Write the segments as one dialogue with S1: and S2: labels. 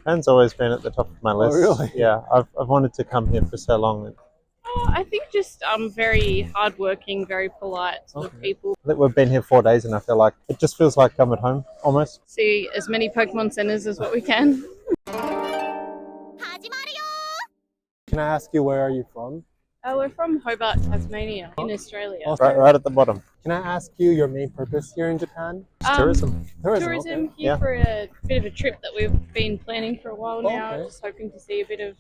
S1: Japan's always been at the top of my list.
S2: Oh, really?
S1: Yeah, I've wanted to come here for so long.
S3: I think just very hardworking, very polite sort of people.
S1: I think we've been here 4 days and I feel like it just feels like I'm at home almost.
S3: See as many Pokemon centers as what we can.
S2: Can I ask you, where are you from?
S3: We're from Hobart, Tasmania, in Australia.
S2: Oh,
S1: Right at the bottom.
S2: Can I ask you your main purpose here in Japan?
S1: It's tourism.
S3: Tourism
S2: okay.
S3: here for a bit of a trip that we've been planning for a while now.
S2: Okay.
S3: Just hoping to see a bit of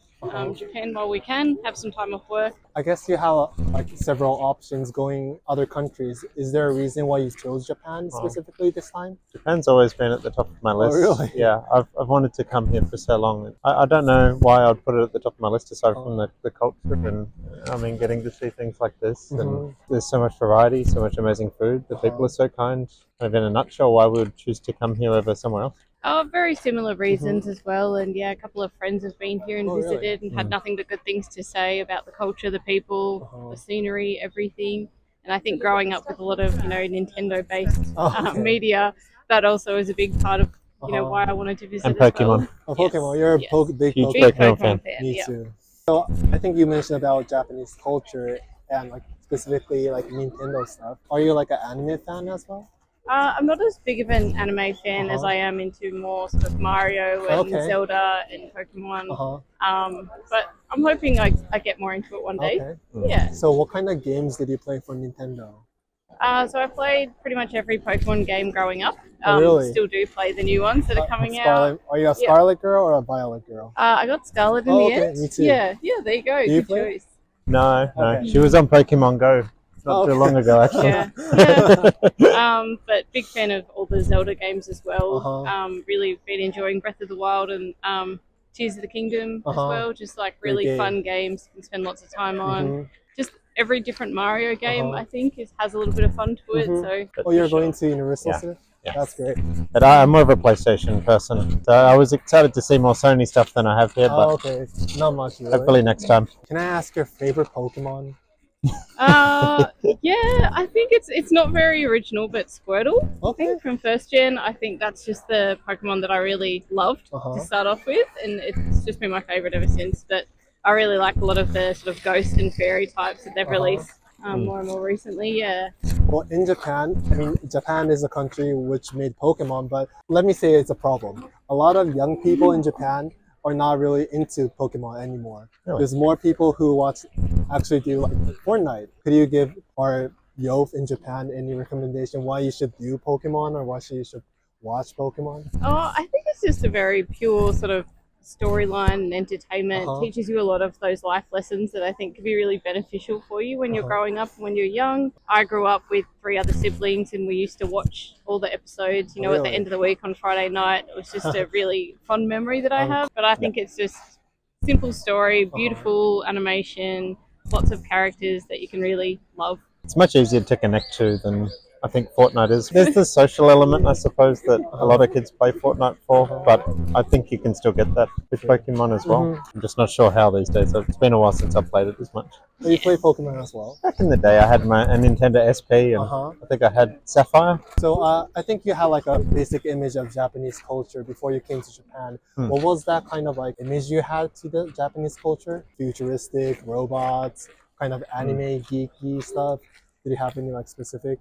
S3: Japan while we can, have some time off work.
S2: I guess you have like several options going other countries. Is there a reason why you chose Japan specifically this time?
S1: Japan's always been at the top of my list.
S2: Oh, really?
S1: Yeah, I've wanted to come here for so long. I don't know why I'd put it at the top of my list aside from the culture and I mean getting to see things like this. And there's so much variety, so much amazing food. The people are so kind. Kind of in a nutshell, why we would choose to come here over somewhere else.
S3: Very similar reasons as well, and yeah, a couple of friends have been here and visited and had nothing but good things to say about the culture, the people, the scenery, everything. And I think growing up with a lot of Nintendo-based media, that also is a big part of why I wanted to visit.
S1: And Pokemon.
S2: Oh, Pokemon. You're a big
S1: Huge
S2: Pokemon
S1: fan.
S2: Me too. So I think you mentioned about Japanese culture and like specifically like Nintendo stuff. Are you like an anime fan as well?
S3: I'm not as big of an anime fan as I am into more sort of Mario and Zelda and Pokemon. But I'm hoping I get more into it one day. Yeah.
S2: So what kind of games did you play for Nintendo?
S3: So I played pretty much every Pokemon game growing up.
S2: Really?
S3: Still do play the new ones that are coming out.
S2: Are you a Scarlet girl or a Violet girl?
S3: I got Scarlet in the end.
S2: Me too.
S3: Yeah, there you go. Good choice.
S1: No. She was on Pokemon Go not too long ago, actually.
S3: But big fan of all the Zelda games as well. Really been enjoying Breath of the Wild and Tears of the Kingdom as well. Just like really fun games you can spend lots of time on. Just every different Mario game, I think, has a little bit of fun to it. So.
S2: You're going to Universal soon? Yeah. That's great.
S1: But I'm more of a PlayStation person. So I was excited to see more Sony stuff than I have here, but
S2: not much really.
S1: Hopefully next time.
S2: Can I ask your favorite Pokemon?
S3: Yeah, I think it's not very original, but Squirtle. I think from first gen, I think that's just the Pokemon that I really loved to start off with, and it's just been my favorite ever since. But I really like a lot of the sort of ghost and fairy types that they've released more and more recently. Yeah.
S2: Well, in Japan, I mean, Japan is a country which made Pokemon, but let me say it's a problem. A lot of young people in Japan are not really into Pokemon anymore.
S1: Really?
S2: There's more people who actually do like Fortnite. Could you give our youth in Japan any recommendation why you should do Pokemon or why you should watch Pokemon?
S3: I think it's just a very pure sort of storyline and entertainment. Teaches you a lot of those life lessons that I think could be really beneficial for you when you're growing up and when you're young. I grew up with 3 other siblings and we used to watch all the episodes, at the end of the week on Friday night. It was just a really fun memory that I have. But I think it's just simple story, beautiful animation, lots of characters that you can really love.
S1: It's much easier to connect to than I think Fortnite is. There's the social element, I suppose, that a lot of kids play Fortnite for, but I think you can still get that with Pokemon as well. I'm just not sure how these days. It's been a while since I've played it as much.
S2: You play Pokemon as well?
S1: Back in the day, I had a Nintendo SP, and I think I had Sapphire.
S2: So I think you had like a basic image of Japanese culture before you came to Japan. What was that kind of like image you had to the Japanese culture? Futuristic, robots, kind of anime, geeky stuff? Did you have any like specific?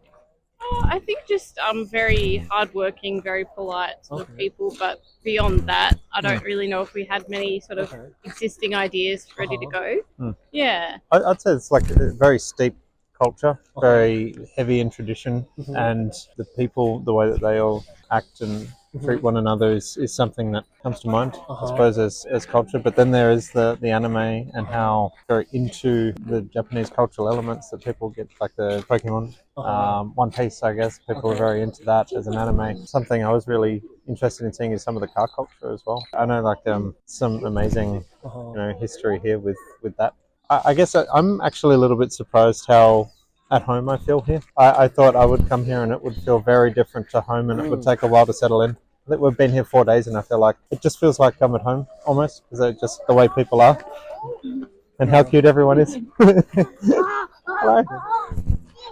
S3: I think just very hardworking, very polite sort of people, but beyond that, I don't really know if we had many sort of existing ideas ready to go. Yeah.
S1: I'd say it's like a very steep culture, very heavy in tradition, and the people, the way that they all act and treat one another is something that comes to mind, I suppose, as culture. But then there is the anime and how very into the Japanese cultural elements that people get, like the Pokemon, One Piece, I guess. People are very into that as an anime. Something I was really interested in seeing is some of the car culture as well. I know like some amazing history here with that. I guess I'm actually a little bit surprised how at home I feel here. I thought I would come here and it would feel very different to home and it would take a while to settle in. I think we've been here 4 days and I feel like it just feels like I'm at home almost, because it's just the way people are and how cute everyone is. Hello.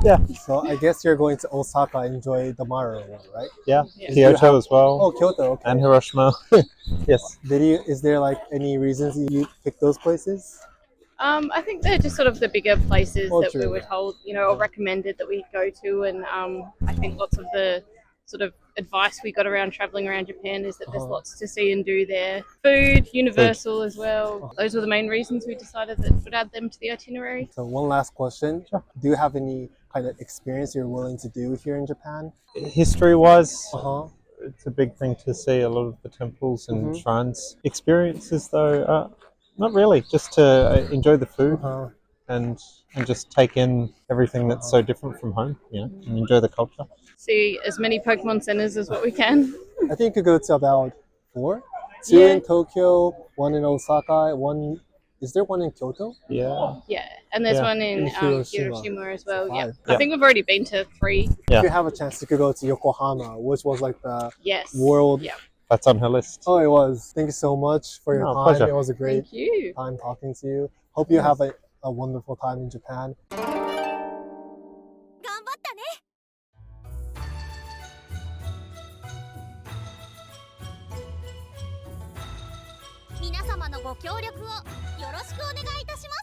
S1: Yeah,
S2: So I guess you're going to Osaka and enjoy the Mario one, right?
S1: yeah.
S3: Yeah.
S1: Kyoto as well,
S2: Oh, Kyoto. Okay.
S1: and Hiroshima. Yes.
S2: Is there like any reasons you picked those places?
S3: I think they're just sort of the bigger places
S2: Oh,
S3: that we
S2: true.
S3: were told, or recommended that we go to. And I think lots of the sort of advice we got around traveling around Japan is that there's lots to see and do there. Food, Universal as well. Those were the main reasons we decided that we'd add them to the itinerary.
S2: So one last question. Do you have any kind of experience you're willing to do here in Japan?
S1: History-wise,
S2: Uh-huh.
S1: it's a big thing to see a lot of the temples and shrines. Experiences, though, not really. Just to enjoy the food
S2: Uh-huh.
S1: and just take in everything that's so different from home, and enjoy the culture.
S3: See as many Pokemon centers as what we can.
S2: I think you go to about 4. 2
S3: Yeah.
S2: in Tokyo, 1 in Osaka, is there one in Kyoto?
S1: Yeah.
S3: Yeah, and there's
S1: Yeah.
S3: one in
S2: In Hiroshima.
S3: Hiroshima as well. Yeah.
S2: 5.
S3: I think we've already been to 3.
S1: Yeah.
S2: If you have a chance, you could go to Yokohama, which was like the
S3: Yes.
S2: world.
S3: Yeah.
S1: That's on her list.
S2: Oh, it was. Thank you so much for your
S1: No,
S2: time.
S1: pleasure.
S2: It was a great
S3: Thank you.
S2: time talking to you. Hope you have a wonderful time in Japan.
S4: 頑張ったね。皆様のご協力をよろしくお願いいたします。